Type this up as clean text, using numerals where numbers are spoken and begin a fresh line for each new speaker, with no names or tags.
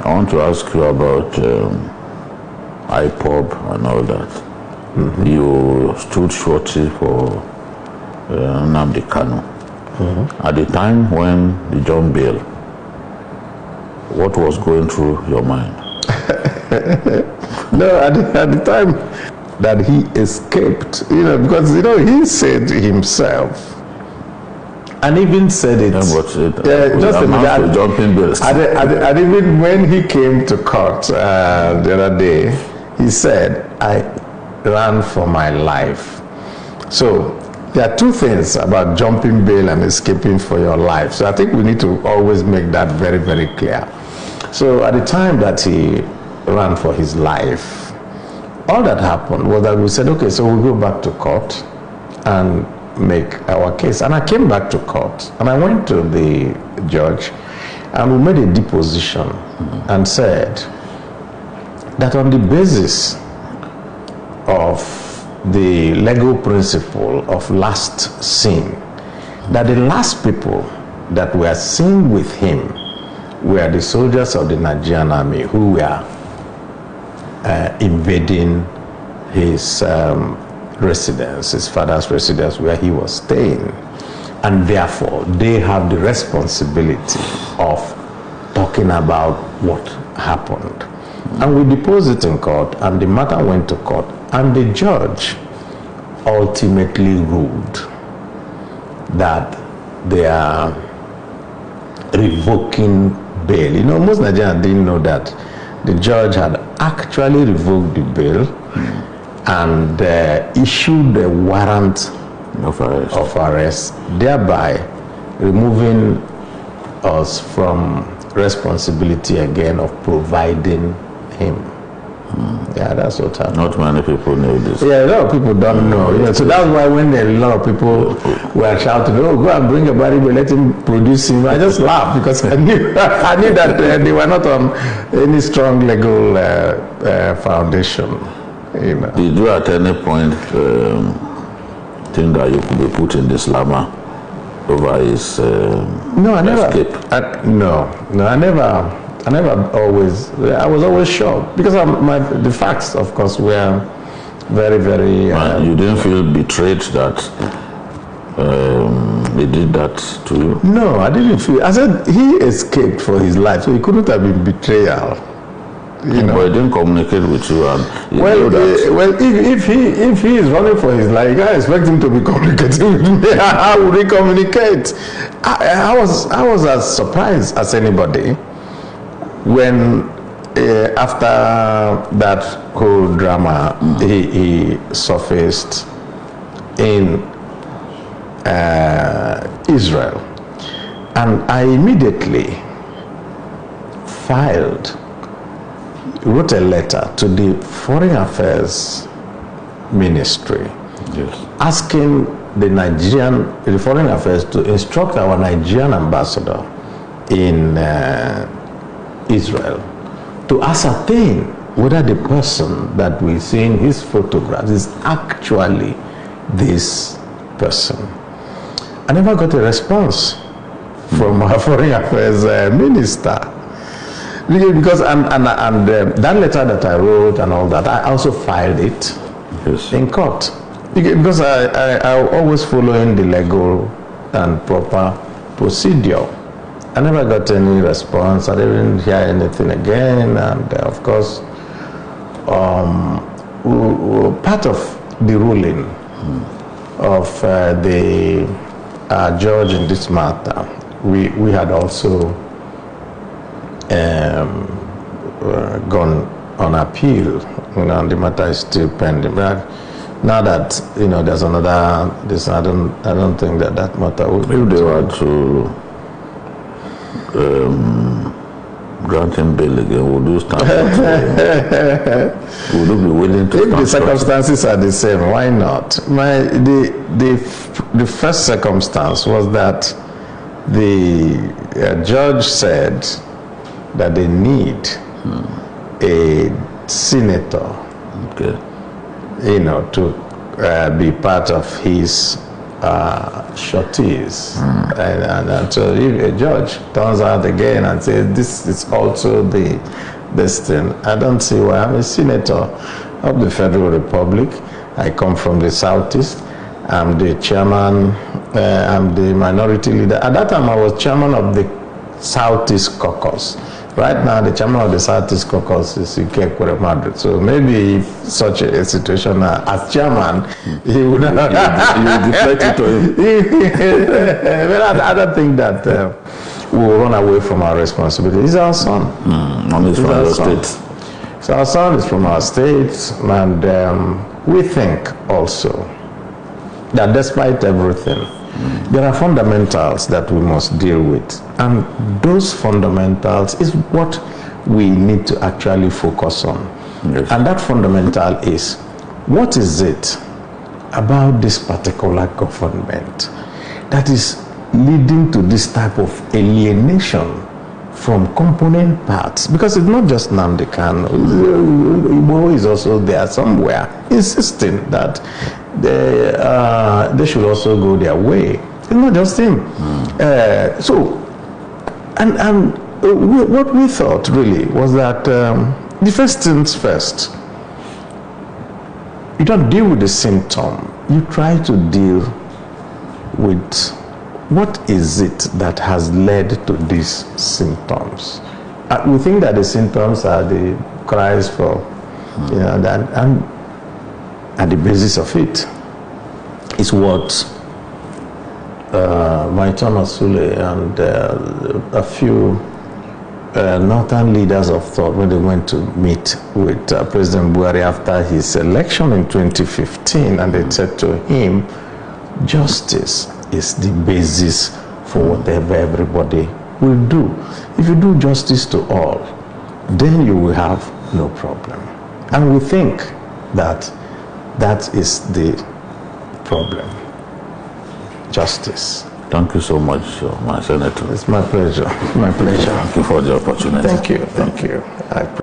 I want to ask you about IPOB and all that. Mm-hmm. You stood surety for Nnamdi Kanu. Mm-hmm. At the time when the John bail, what was going through your mind?
No, at the time that he escaped, because he said himself, and even said it.
Just a minute. Jumping bills.
And even when he came to court the other day, he said, "I ran for my life." So there are two things about jumping bail and escaping for your life. So I think we need to always make that very, very clear. So at the time that he ran for his life, all that happened was that we said, okay, so we'll go back to court and make our case. And I came back to court and I went to the judge and we made a deposition and said that on the basis of the legal principle of last seen, that the last people that were seen with him were the soldiers of the Nigerian army who were invading his residence, his father's residence where he was staying, and therefore they have the responsibility of talking about what happened. And we deposed it in court, and the matter went to court, and the judge ultimately ruled that they are revoking bail. Most Nigerians didn't know that the judge had actually revoked the bail and issued a warrant of arrest, thereby removing us from responsibility again of providing him. Yeah, that's what happened.
Not many people know this.
Yeah, a lot of people don't know. So that's why when a lot of people were shouting, "Oh, go and bring Abaribe, let him produce him," I just laughed because I knew that they were not on any strong legal foundation.
Did you at any point think that you could be put in this llama over his
No, I never.
escape?
I never always. I was always shocked because the facts, of course, were very, very.
You didn't feel betrayed that they did that to you?
No, I didn't feel. I said he escaped for his life, so he couldn't have been betrayal.
But he didn't communicate with you, and
if he is running for his life, I expect him to be communicating with me. How would he communicate? I was as surprised as anybody when after that whole drama he surfaced in Israel, and I immediately wrote a letter to the Foreign Affairs Ministry, asking the Foreign Affairs to instruct our Nigerian ambassador in Israel to ascertain whether the person that we see in his photographs is actually this person. I never got a response from our Foreign Affairs Minister. Because that letter that I wrote and all that, I also filed it in court. Because I always following the legal and proper procedure. I never got any response. I didn't hear anything again. And of course, part of the ruling of the judge in this matter, we had also gone on appeal, and the matter is still pending. But now that there's another, I don't think that matter will.
If they were to grant him bail again, would you stand? Would you be willing to?
If the circumstances are the same, why not? The first circumstance was that the judge said that they need a senator, to be part of his sureties. And so if a judge turns out again and says this is also this thing, I don't see why. I'm a senator of the Federal Republic. I come from the Southeast. I'm the chairman, I'm the minority leader. At that time, I was chairman of the Southeast Caucus. Right now, the chairman of the Southeast Caucus is Ike Madrid. So maybe if such a situation as chairman, he would have deflect it to him. But I don't think that we will run away from our responsibility. He's our son.
He's from our state.
So our son is from our state, and we think also that despite everything, there are fundamentals that we must deal with, and those fundamentals is what we need to actually focus on.
Yes.
And that fundamental is, what is it about this particular government that is leading to this type of alienation from component parts? Because it's not just Nnamdi Kanu. Igbo is also there somewhere insisting that they should also go their way. It's not just him. What we thought really was that the first things first. You don't deal with the symptom. You try to deal with what is it that has led to these symptoms. We think that the symptoms are the cries for, and at the basis of it is what Maitama Sule and a few northern leaders of thought, when they went to meet with President Buhari after his election in 2015, and they said to him, justice is the basis for whatever everybody will do. If you do justice to all, then you will have no problem. And we think that that is the problem. Justice.
Thank you so much, my senator.
It's my pleasure. It's my pleasure.
Thank you for the opportunity.
Thank you. Thank you. I appreciate it.